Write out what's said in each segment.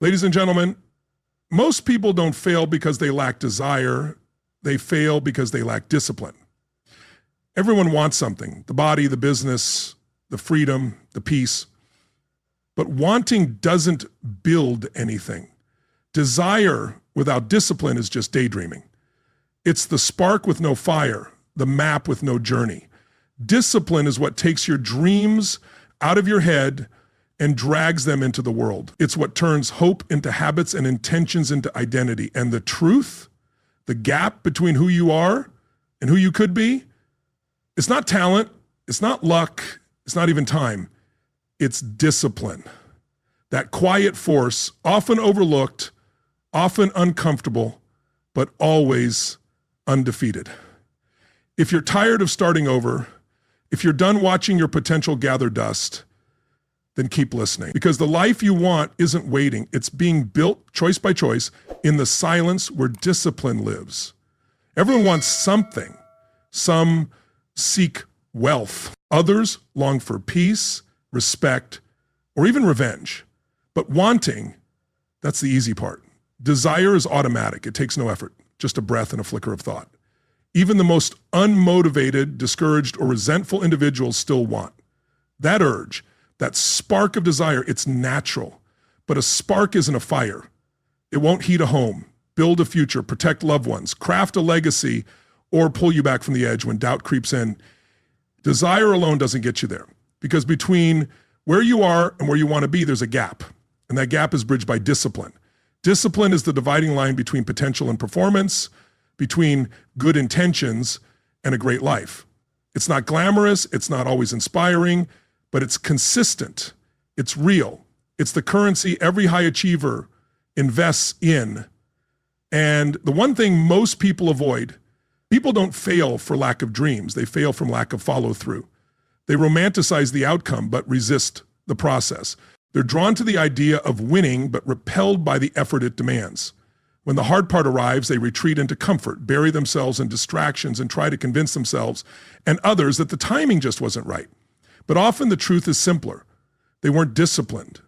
Ladies and gentlemen, most people don't fail because they lack desire. They fail because they lack discipline. Everyone wants something, the body, the business, the freedom, the peace. But wanting doesn't build anything. Desire without discipline is just daydreaming. It's the spark with no fire, the map with no journey. Discipline is what takes your dreams out of your head and drags them into the world. It's what turns hope into habits and intentions into identity. And the truth, the gap between who you are and who you could be, it's not talent, it's not luck, it's not even time. It's discipline. That quiet force, often overlooked, often uncomfortable, but always undefeated. If you're tired of starting over, if you're done watching your potential gather dust, then keep listening. Because the life you want isn't waiting. It's being built choice by choice in the silence where discipline lives. Everyone wants something. Some seek wealth. Others long for peace, respect, or even revenge. But wanting, that's the easy part. Desire is automatic. It takes no effort, just a breath and a flicker of thought. Even the most unmotivated, discouraged, or resentful individuals still want. That urge, that spark of desire, it's natural. But a spark isn't a fire. It won't heat a home, build a future, protect loved ones, craft a legacy, or pull you back from the edge when doubt creeps in. Desire alone doesn't get you there. Because between where you are and where you want to be, there's a gap. And that gap is bridged by discipline. Discipline is the dividing line between potential and performance, between good intentions and a great life. It's not glamorous, it's not always inspiring, but it's consistent, it's real. It's the currency every high achiever invests in. And the one thing most people avoid, people don't fail for lack of dreams, they fail from lack of follow through. They romanticize the outcome, but resist the process. They're drawn to the idea of winning, but repelled by the effort it demands. When the hard part arrives, they retreat into comfort, bury themselves in distractions, and try to convince themselves and others that the timing just wasn't right. But often the truth is simpler. They weren't disciplined.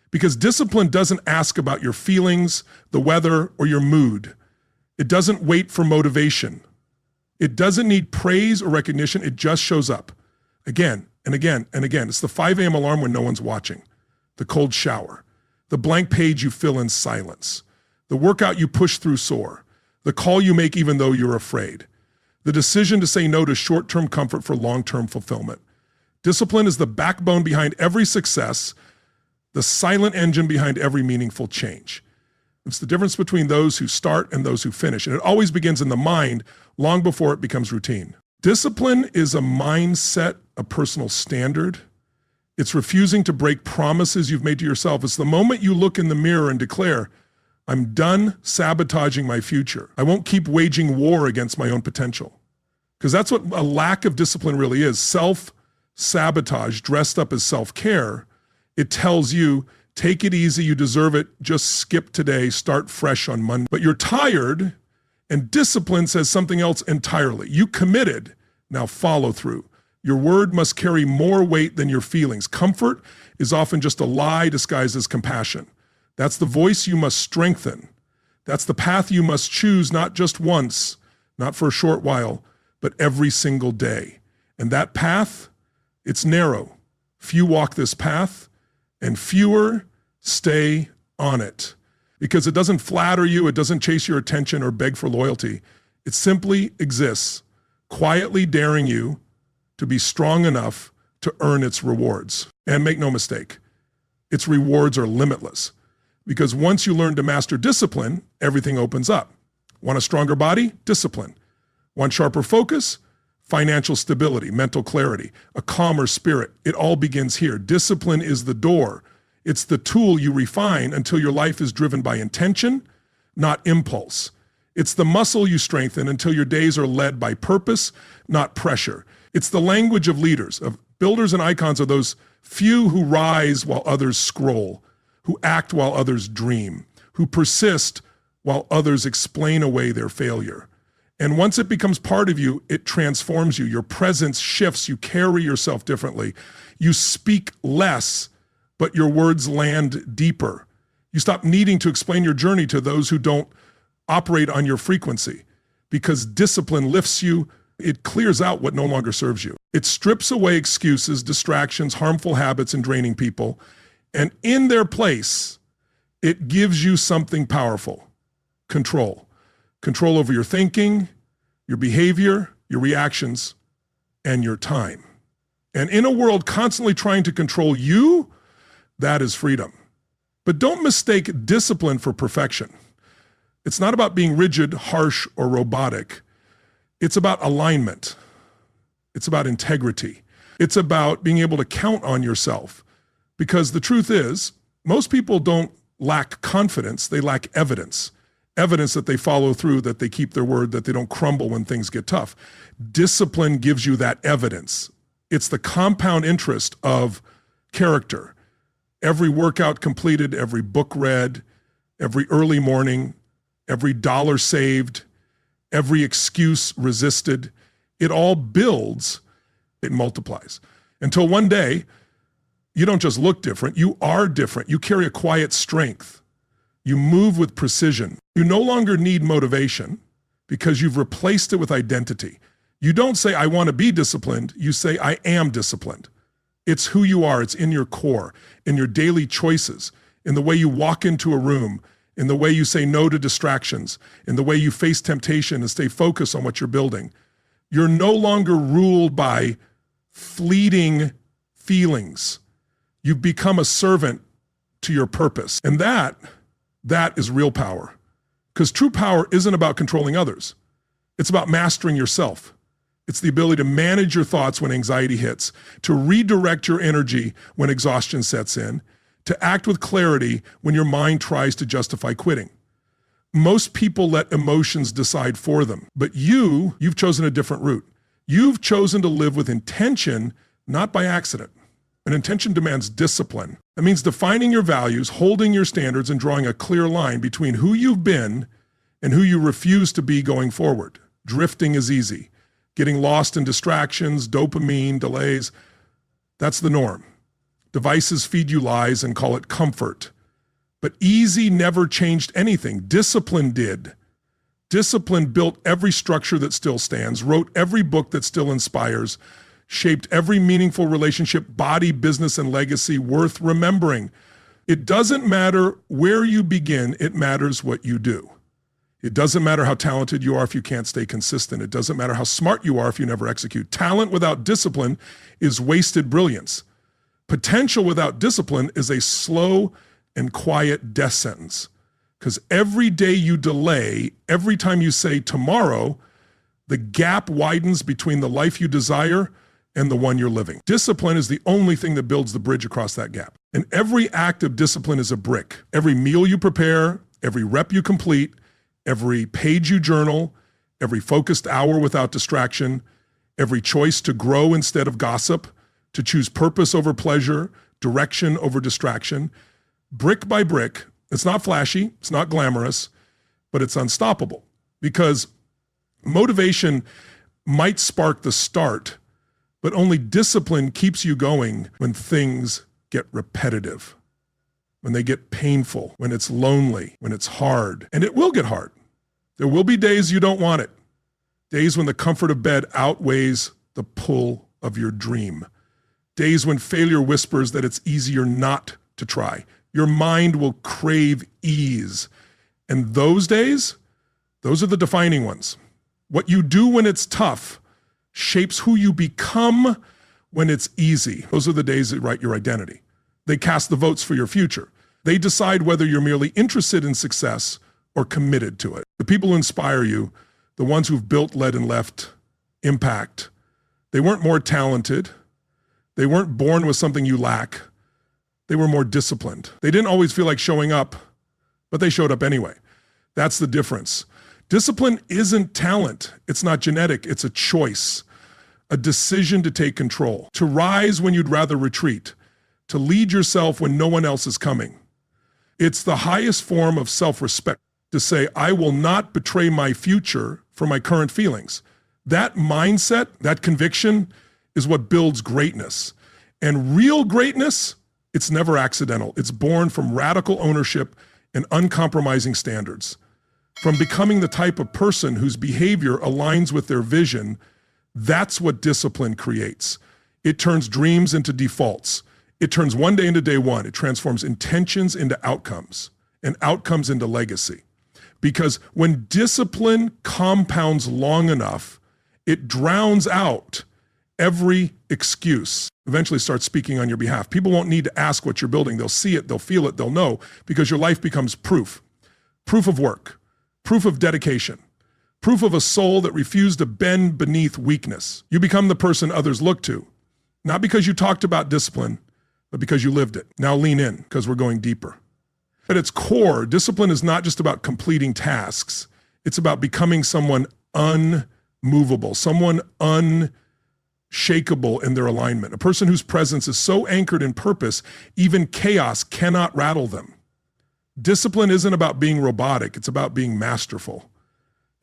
Because discipline doesn't ask about your feelings, the weather, or your mood. It doesn't wait for motivation. It doesn't need praise or recognition. It just shows up again and again and again. It's the 5 a.m. alarm when no one's watching, the cold shower, the blank page you fill in silence, the workout you push through sore, the call you make even though you're afraid, the decision to say no to short-term comfort for long-term fulfillment. Discipline is the backbone behind every success, the silent engine behind every meaningful change. It's the difference between those who start and those who finish, and it always begins in the mind long before it becomes routine. Discipline is a mindset, a personal standard. It's refusing to break promises you've made to yourself. It's the moment you look in the mirror and declare, I'm done sabotaging my future. I won't keep waging war against my own potential. Because that's what a lack of discipline really is. Self-sabotage dressed up as self-care. It tells you, take it easy, you deserve it, just skip today, start fresh on Monday. But you're tired, and discipline says something else entirely. You committed, now follow through. Your word must carry more weight than your feelings. Comfort is often just a lie disguised as compassion. That's the voice you must strengthen. That's the path you must choose, not just once, not for a short while, but every single day. And that path, it's narrow. Few walk this path, and fewer stay on it. Because it doesn't flatter you, it doesn't chase your attention or beg for loyalty. It simply exists, quietly daring you to be strong enough to earn its rewards. And make no mistake, its rewards are limitless. Because once you learn to master discipline, everything opens up. Want a stronger body? Discipline. Want sharper focus? Financial stability, mental clarity, a calmer spirit. It all begins here. Discipline is the door. It's the tool you refine until your life is driven by intention, not impulse. It's the muscle you strengthen until your days are led by purpose, not pressure. It's the language of leaders, of builders and icons are those few who rise while others scroll, who act while others dream, who persist while others explain away their failure. And once it becomes part of you, it transforms you. Your presence shifts. You carry yourself differently. You speak less, but your words land deeper. You stop needing to explain your journey to those who don't operate on your frequency, because discipline lifts you. It clears out what no longer serves you. It strips away excuses, distractions, harmful habits, and draining people. And in their place, it gives you something powerful: control. Control over your thinking, your behavior, your reactions, and your time. And in a world constantly trying to control you, that is freedom. But don't mistake discipline for perfection. It's not about being rigid, harsh, or robotic. It's about alignment. It's about integrity. It's about being able to count on yourself. Because the truth is, most people don't lack confidence, they lack evidence. Evidence that they follow through, that they keep their word, that they don't crumble when things get tough. Discipline gives you that evidence. It's the compound interest of character. Every workout completed, every book read, every early morning, every dollar saved, every excuse resisted, it all builds, it multiplies. Until one day, you don't just look different, you are different. You carry a quiet strength. You move with precision. You no longer need motivation because you've replaced it with identity. You don't say, I want to be disciplined. You say, I am disciplined. It's who you are. It's in your core, in your daily choices, in the way you walk into a room, in the way you say no to distractions, in the way you face temptation and stay focused on what you're building. You're no longer ruled by fleeting feelings. You've become a servant to your purpose. And that is real power. Because true power isn't about controlling others. It's about mastering yourself. It's the ability to manage your thoughts when anxiety hits, to redirect your energy when exhaustion sets in, to act with clarity when your mind tries to justify quitting. Most people let emotions decide for them, but you've chosen a different route. You've chosen to live with intention, not by accident. And intention demands discipline. That means defining your values, holding your standards, and drawing a clear line between who you've been and who you refuse to be going forward. Drifting is easy. Getting lost in distractions, dopamine, delays, that's the norm. Devices feed you lies and call it comfort. But easy never changed anything. Discipline did. Discipline built every structure that still stands, wrote every book that still inspires, shaped every meaningful relationship, body, business, and legacy worth remembering. It doesn't matter where you begin, it matters what you do. It doesn't matter how talented you are if you can't stay consistent. It doesn't matter how smart you are if you never execute. Talent without discipline is wasted brilliance. Potential without discipline is a slow and quiet death sentence. Because every day you delay, every time you say tomorrow, the gap widens between the life you desire and the one you're living. Discipline is the only thing that builds the bridge across that gap. And every act of discipline is a brick. Every meal you prepare, every rep you complete, every page you journal, every focused hour without distraction, every choice to grow instead of gossip, to choose purpose over pleasure, direction over distraction, brick by brick. It's not flashy, it's not glamorous, but it's unstoppable. Because motivation might spark the start, but only discipline keeps you going when things get repetitive, when they get painful, when it's lonely, when it's hard. And it will get hard. There will be days you don't want it. Days when the comfort of bed outweighs the pull of your dream. Days when failure whispers that it's easier not to try. Your mind will crave ease. And those days, those are the defining ones. What you do when it's tough shapes who you become when it's easy. Those are the days that write your identity. They cast the votes for your future. They decide whether you're merely interested in success or committed to it. The people who inspire you, the ones who've built, led, and left impact, they weren't more talented. They weren't born with something you lack. They were more disciplined. They didn't always feel like showing up, but they showed up anyway. That's the difference. Discipline isn't talent. It's not genetic. It's a choice, a decision to take control, to rise when you'd rather retreat, to lead yourself when no one else is coming. It's the highest form of self-respect, to say, I will not betray my future for my current feelings. That mindset, that conviction is what builds greatness. And real greatness It's never accidental. It's born from radical ownership and uncompromising standards. From becoming the type of person whose behavior aligns with their vision. That's what discipline creates. It turns dreams into defaults. It turns one day into day one. It transforms intentions into outcomes and outcomes into legacy. Because when discipline compounds long enough, it drowns out every excuse. Eventually starts speaking on your behalf. People won't need to ask what you're building. They'll see it, they'll feel it, they'll know, because your life becomes proof. Proof of work, proof of dedication, proof of a soul that refused to bend beneath weakness. You become the person others look to, not because you talked about discipline, but because you lived it. Now lean in, because we're going deeper. At its core, discipline is not just about completing tasks. It's about becoming someone unmovable, someone unshakable in their alignment, a person whose presence is so anchored in purpose, even chaos cannot rattle them. Discipline isn't about being robotic, it's about being masterful.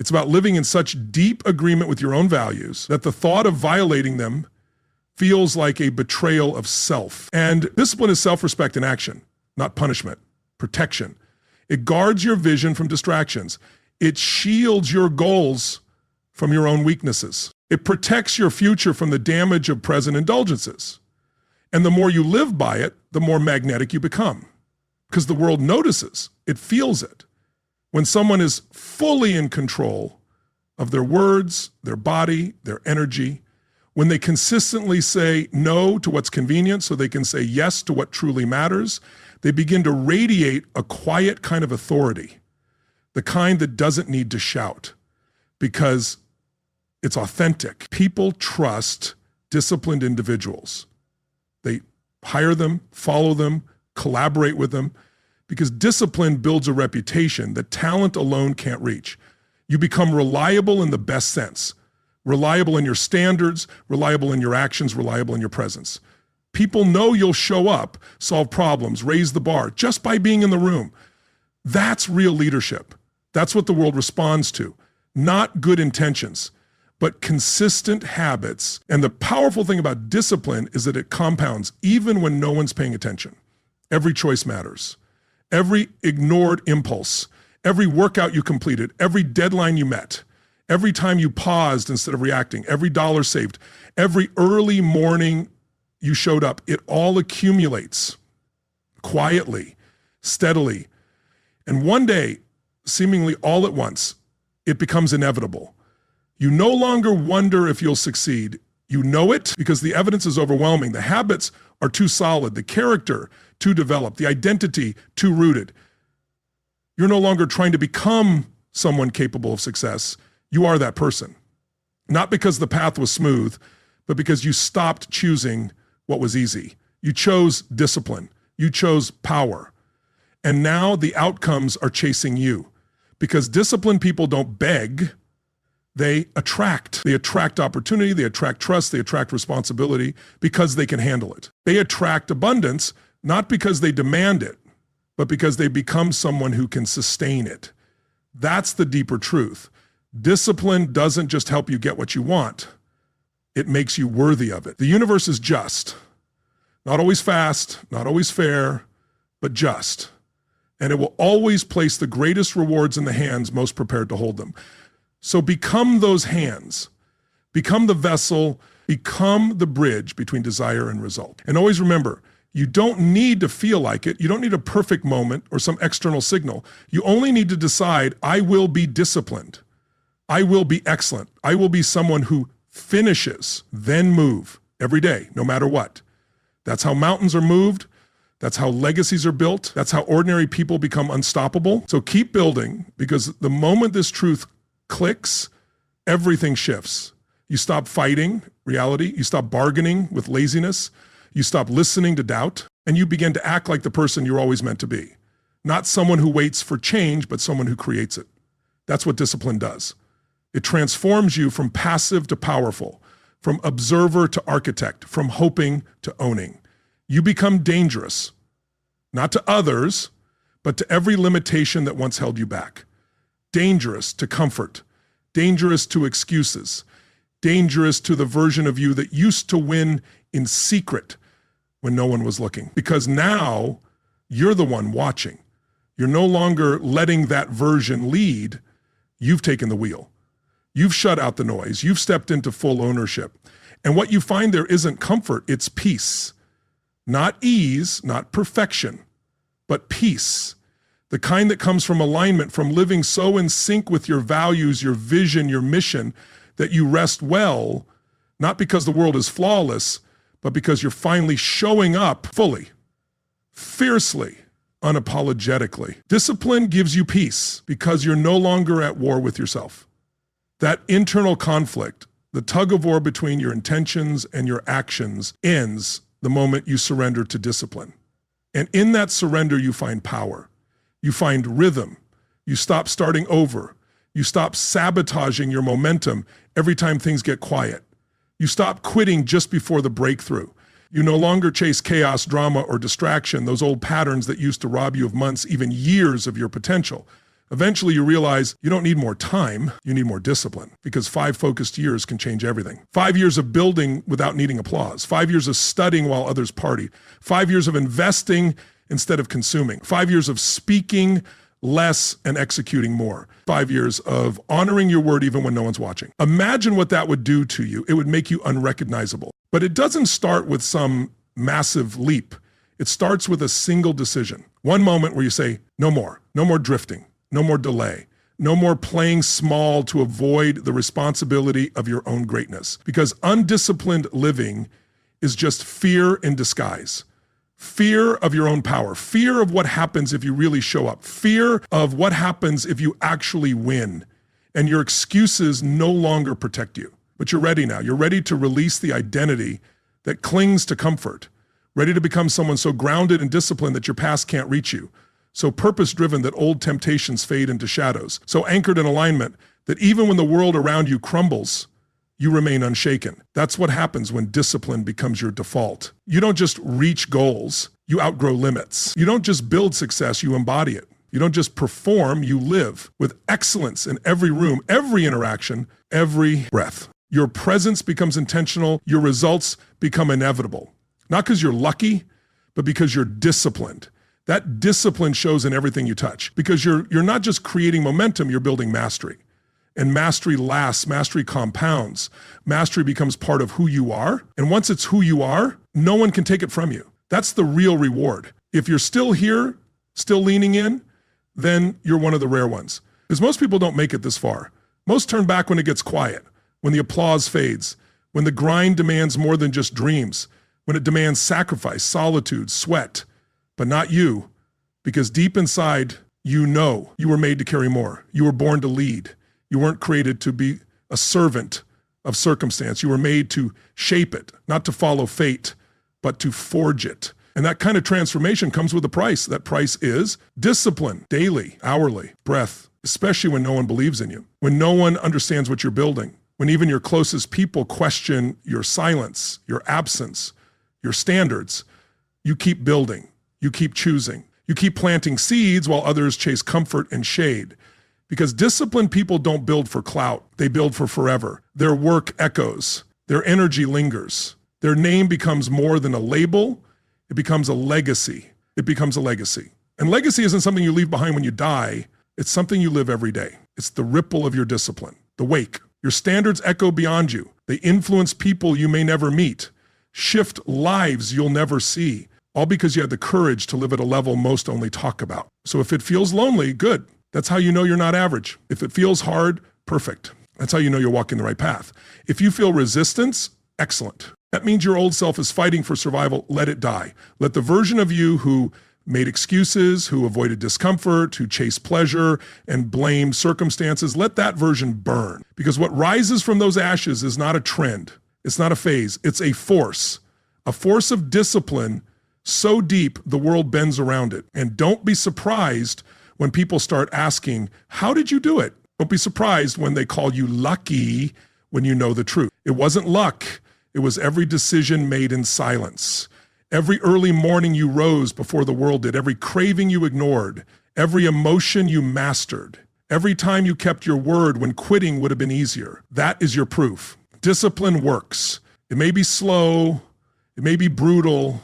It's about living in such deep agreement with your own values that the thought of violating them feels like a betrayal of self. And discipline is self-respect in action, not punishment, protection. It guards your vision from distractions. It shields your goals from your own weaknesses. It protects your future from the damage of present indulgences. And the more you live by it, the more magnetic you become. Because the world notices, it feels it. When someone is fully in control of their words, their body, their energy, when they consistently say no to what's convenient so they can say yes to what truly matters, they begin to radiate a quiet kind of authority, the kind that doesn't need to shout, because it's authentic. People trust disciplined individuals. They hire them, follow them, collaborate with them, because discipline builds a reputation that talent alone can't reach. You become reliable in the best sense. Reliable in your standards, reliable in your actions, reliable in your presence. People know you'll show up, solve problems, raise the bar just by being in the room. That's real leadership. That's what the world responds to. Not good intentions, but consistent habits. And the powerful thing about discipline is that it compounds even when no one's paying attention. Every choice matters. Every ignored impulse, every workout you completed, every deadline you met, every time you paused instead of reacting, every dollar saved, every early morning you showed up, it all accumulates quietly, steadily. And one day, seemingly all at once, it becomes inevitable. You no longer wonder if you'll succeed. You know it because the evidence is overwhelming. The habits are too solid, the character too developed, the identity too rooted. You're no longer trying to become someone capable of success. You are that person. Not because the path was smooth, but because you stopped choosing what was easy. You chose discipline. You chose power. And now the outcomes are chasing you. Because disciplined people don't beg, they attract. They attract opportunity, they attract trust, they attract responsibility because they can handle it. They attract abundance, not because they demand it, but because they become someone who can sustain it. That's the deeper truth. Discipline doesn't just help you get what you want. It makes you worthy of it. The universe is just. Not always fast, not always fair, but just. And it will always place the greatest rewards in the hands most prepared to hold them. So become those hands. Become the vessel. Become the bridge between desire and result. And always remember, you don't need to feel like it. You don't need a perfect moment or some external signal. You only need to decide, I will be disciplined. I will be excellent. I will be someone who finishes, then move every day, no matter what. That's how mountains are moved. That's how legacies are built. That's how ordinary people become unstoppable. So keep building, because the moment this truth clicks, everything shifts. You stop fighting reality. You stop bargaining with laziness. You stop listening to doubt, and you begin to act like the person you're always meant to be. Not someone who waits for change, but someone who creates it. That's what discipline does. It transforms you from passive to powerful, from observer to architect, from hoping to owning. You become dangerous, not to others, but to every limitation that once held you back. Dangerous to comfort, dangerous to excuses, dangerous to the version of you that used to win in secret, when no one was looking. Because now you're the one watching. You're no longer letting that version lead. You've taken the wheel. You've shut out the noise. You've stepped into full ownership. And what you find there isn't comfort, it's peace. Not ease, not perfection, but peace. The kind that comes from alignment, from living so in sync with your values, your vision, your mission, that you rest well, not because the world is flawless, but because you're finally showing up fully, fiercely, unapologetically. Discipline gives you peace because you're no longer at war with yourself. That internal conflict, the tug of war between your intentions and your actions, ends the moment you surrender to discipline. And in that surrender, you find power. You find rhythm. You stop starting over. You stop sabotaging your momentum every time things get quiet. You stop quitting just before the breakthrough. You no longer chase chaos, drama, or distraction, those old patterns that used to rob you of months, even years of your potential. Eventually you realize you don't need more time, you need more discipline, because 5 focused years can change everything. 5 years of building without needing applause. 5 years of studying while others party. 5 years of investing instead of consuming. 5 years of speaking less and executing more. 5 years of honoring your word even when no one's watching. Imagine what that would do to you. It would make you unrecognizable. But it doesn't start with some massive leap. It starts with a single decision. One moment where you say, no more drifting, no more delay, no more playing small to avoid the responsibility of your own greatness. Because undisciplined living is just fear in disguise. Fear of your own power, fear of what happens if you really show up, fear of what happens if you actually win, and your excuses no longer protect you. But you're ready now. You're ready to release the identity that clings to comfort, ready to become someone so grounded and disciplined that your past can't reach you, so purpose-driven that old temptations fade into shadows, so anchored in alignment that even when the world around you crumbles, you remain unshaken. That's what happens when discipline becomes your default. You don't just reach goals, you outgrow limits. You don't just build success, you embody it. You don't just perform, you live with excellence in every room, every interaction, every breath. Your presence becomes intentional, your results become inevitable. Not because you're lucky, but because you're disciplined. That discipline shows in everything you touch, because you're not just creating momentum, you're building mastery. And mastery lasts, mastery compounds. Mastery becomes part of who you are. And once it's who you are, no one can take it from you. That's the real reward. If you're still here, still leaning in, then you're one of the rare ones. Because most people don't make it this far. Most turn back when it gets quiet, when the applause fades, when the grind demands more than just dreams, when it demands sacrifice, solitude, sweat, but not you. Because deep inside, you know you were made to carry more. You were born to lead. You weren't created to be a servant of circumstance. You were made to shape it, not to follow fate, but to forge it. And that kind of transformation comes with a price. That price is discipline, daily, hourly, breath, especially when no one believes in you, when no one understands what you're building, when even your closest people question your silence, your absence, your standards. You keep building, you keep choosing, you keep planting seeds while others chase comfort and shade. Because disciplined people don't build for clout, they build for forever. Their work echoes, their energy lingers. Their name becomes more than a label, it becomes a legacy. It becomes a legacy. And legacy isn't something you leave behind when you die, it's something you live every day. It's the ripple of your discipline, the wake. Your standards echo beyond you. They influence people you may never meet, shift lives you'll never see, all because you had the courage to live at a level most only talk about. So if it feels lonely, good. That's how you know you're not average. If it feels hard, perfect. That's how you know you're walking the right path. If you feel resistance, excellent. That means your old self is fighting for survival. Let it die. Let the version of you who made excuses, who avoided discomfort, who chased pleasure and blamed circumstances, let that version burn. Because what rises from those ashes is not a trend. It's not a phase. It's a force of discipline so deep the world bends around it. And don't be surprised when people start asking, how did you do it? Don't be surprised when they call you lucky when you know the truth. It wasn't luck. It was every decision made in silence. Every early morning you rose before the world did. Every craving you ignored. Every emotion you mastered. Every time you kept your word when quitting would have been easier. That is your proof. Discipline works. It may be slow. It may be brutal.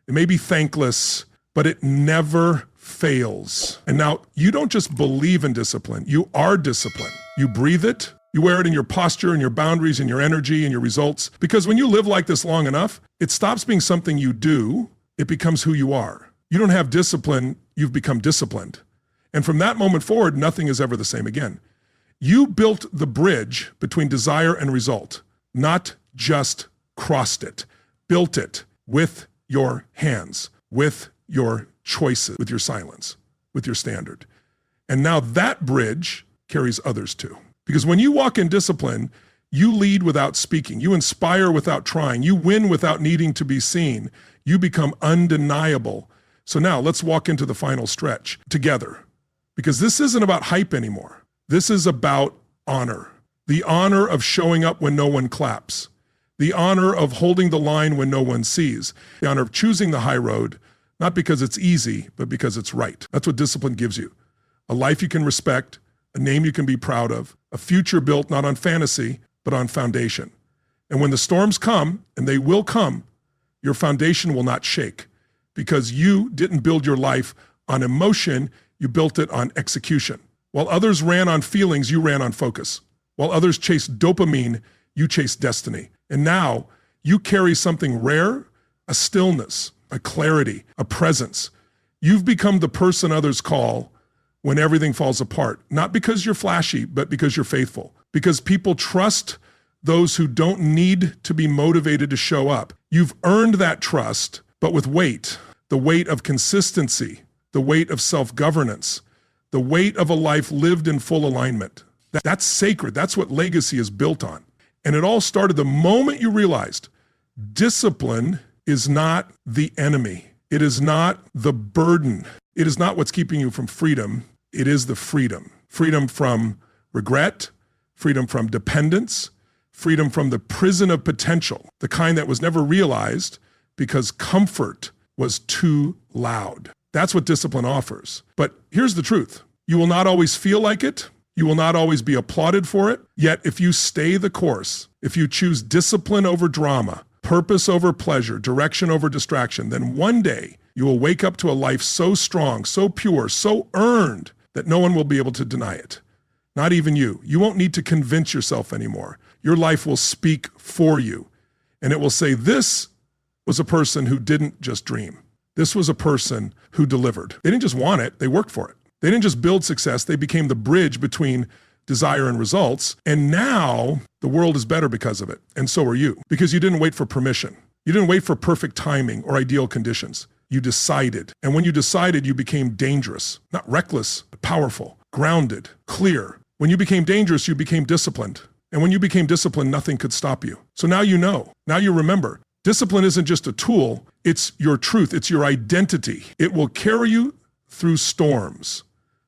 It may be thankless, but it never fails. And now you don't just believe in discipline, you are discipline. You breathe it, you wear it in your posture and your boundaries and your energy and your results. Because when you live like this long enough, it stops being something you do, it becomes who you are. You don't have discipline, you've become disciplined. And from that moment forward, nothing is ever the same again. You built the bridge between desire and result, not just crossed it, built it with your hands, with your choices, with your silence, with your standard. And now that bridge carries others too. Because when you walk in discipline, you lead without speaking, you inspire without trying, you win without needing to be seen, you become undeniable. So now let's walk into the final stretch together. Because this isn't about hype anymore. This is about honor. The honor of showing up when no one claps. The honor of holding the line when no one sees. The honor of choosing the high road, not because it's easy, but because it's right. That's what discipline gives you. A life you can respect, a name you can be proud of, a future built not on fantasy, but on foundation. And when the storms come, and they will come, your foundation will not shake because you didn't build your life on emotion, you built it on execution. While others ran on feelings, you ran on focus. While others chased dopamine, you chased destiny. And now you carry something rare, a stillness, a clarity, a presence. You've become the person others call when everything falls apart, not because you're flashy, but because you're faithful. Because people trust those who don't need to be motivated to show up. You've earned that trust, but with weight, the weight of consistency, the weight of self-governance, the weight of a life lived in full alignment. That's sacred. That's what legacy is built on. And it all started the moment you realized discipline is not the enemy. It is not the burden. It is not what's keeping you from freedom. It is the freedom. Freedom from regret, freedom from dependence, freedom from the prison of potential, the kind that was never realized because comfort was too loud. That's what discipline offers. But here's the truth. You will not always feel like it. You will not always be applauded for it. Yet if you stay the course, if you choose discipline over drama, purpose over pleasure, direction over distraction, then one day you will wake up to a life so strong, so pure, so earned that no one will be able to deny it. Not even you. You won't need to convince yourself anymore. Your life will speak for you. And it will say, this was a person who didn't just dream. This was a person who delivered. They didn't just want it, they worked for it. They didn't just build success, they became the bridge between desire and results. And now the world is better because of it. And so are you. Because you didn't wait for permission. You didn't wait for perfect timing or ideal conditions. You decided. And when you decided, you became dangerous. Not reckless, but powerful, grounded, clear. When you became dangerous, you became disciplined. And when you became disciplined, nothing could stop you. So now you know. Now you remember. Discipline isn't just a tool, it's your truth, it's your identity. It will carry you through storms,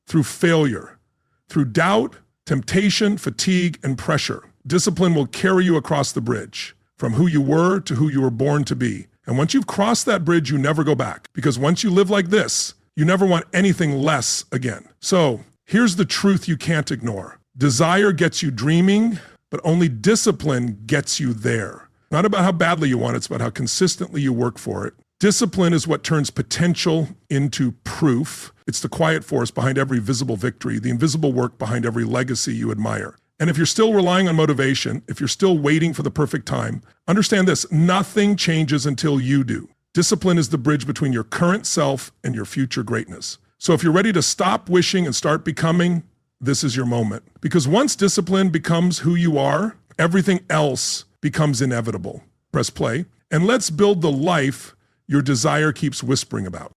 through failure, through doubt, temptation, fatigue, and pressure. Discipline will carry you across the bridge, from who you were to who you were born to be. And once you've crossed that bridge, you never go back. Because once you live like this, you never want anything less again. So here's the truth you can't ignore. Desire gets you dreaming, but only discipline gets you there. Not about how badly you want it, it's about how consistently you work for it. Discipline is what turns potential into proof. It's the quiet force behind every visible victory, the invisible work behind every legacy you admire. And if you're still relying on motivation, if you're still waiting for the perfect time, understand this, nothing changes until you do. Discipline is the bridge between your current self and your future greatness. So if you're ready to stop wishing and start becoming, this is your moment. Because once discipline becomes who you are, everything else becomes inevitable. Press play, and let's build the life your desire keeps whispering about.